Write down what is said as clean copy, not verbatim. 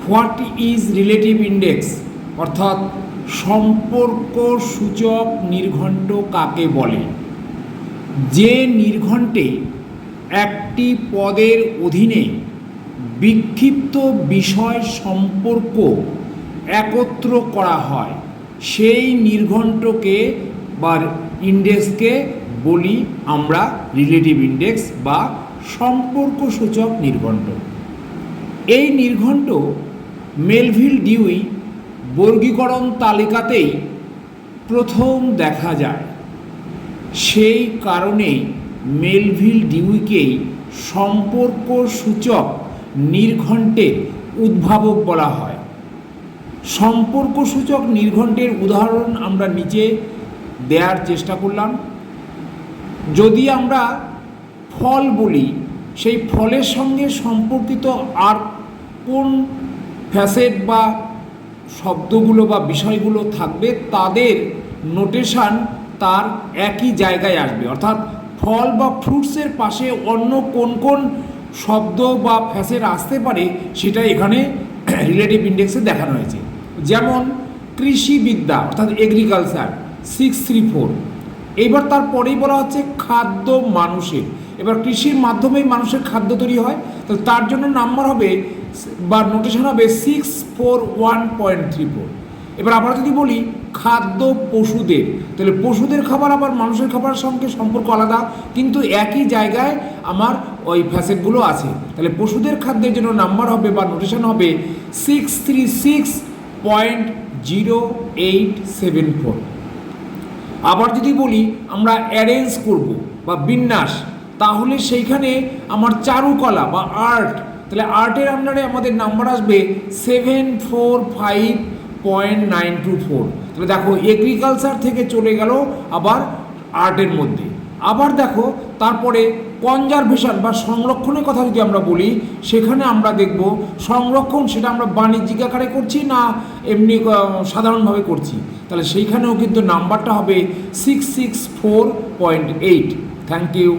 What is relative index অর্থাৎ সম্পর্ক সূচক নির্ঘণ্ট কাকে বলে? যে নির্ঘণ্টে একটি পদের অধীনে বিক্ষিপ্ত বিষয় সম্পর্ক একত্র করা হয় সেই নির্ঘণ্টকে বা ইন্ডেক্সকে বলি আমরা রিলেটিভ ইন্ডেক্স বা সম্পর্ক সূচক নির্ঘণ্ট। এই নির্ঘণ্ট মেলভিল ডিউই বর্গীকরণ তালিকাতেই প্রথম দেখা যায়। সেই কারণে মেলভিল ডিউইকেই সম্পর্ক সূচক নির্ঘণ্টের উদ্ভাবক বলা হয়। সম্পর্ক সূচক নির্ঘণ্টের উদাহরণ আমরা নিচে দেওয়ার চেষ্টা করলাম। যদি আমরা ফল বলি, সেই ফলের সঙ্গে সম্পর্কিত আর কোন ফ্যাসেট বা শব্দগুলো বা বিষয়গুলো থাকবে তাদের নোটেশন তার একই জায়গায় আসবে, অর্থাৎ ফল বা ফ্রুটসের পাশে অন্য কোন কোন শব্দ বা ফ্যাসেট আসতে পারে সেটা এখানে রিলেটিভ ইন্ডেক্সে দেখানো হয়েছে। যেমন কৃষিবিদ্যা অর্থাৎ এগ্রিকালচার 634। এইবার তারপরেই বলা হচ্ছে খাদ্য মানুষের। এবার কৃষির মাধ্যমেই মানুষের খাদ্য তৈরি হয়, তো তার জন্য নাম্বার হবে বা নোটেশন হবে 641.34। এবার আবার যদি বলি খাদ্য পশুদের, তাহলে পশুদের খাবার আবার মানুষের খাবারের সঙ্গে সম্পর্ক আলাদা, কিন্তু একই জায়গায় আমার ওই ফ্যাসেটগুলো আছে। তাহলে পশুদের খাদ্যের জন্য নাম্বার হবে বা নোটেশন হবে 636.0874। আবার যদি বলি আমরা অ্যারেঞ্জ করব বা বিন্যাস, তাহলে সেইখানে আমার চারুকলা বা আর্ট, তাহলে আর্টের আন্ডারে আমাদের নাম্বার আসবে 745.924। তাহলে দেখো এগ্রিকালচার থেকে চলে গেল আবার আর্টের মধ্যে। আবার দেখো তারপরে কনজারভেশন বা সংরক্ষণের কথা যদি আমরা বলি, সেখানে আমরা দেখব সংরক্ষণ সেটা আমরা বাণিজ্যিক আকারে করছি না এমনি সাধারণভাবে করছি, তাহলে সেইখানেও কিন্তু নাম্বারটা হবে 664.8। Thank you.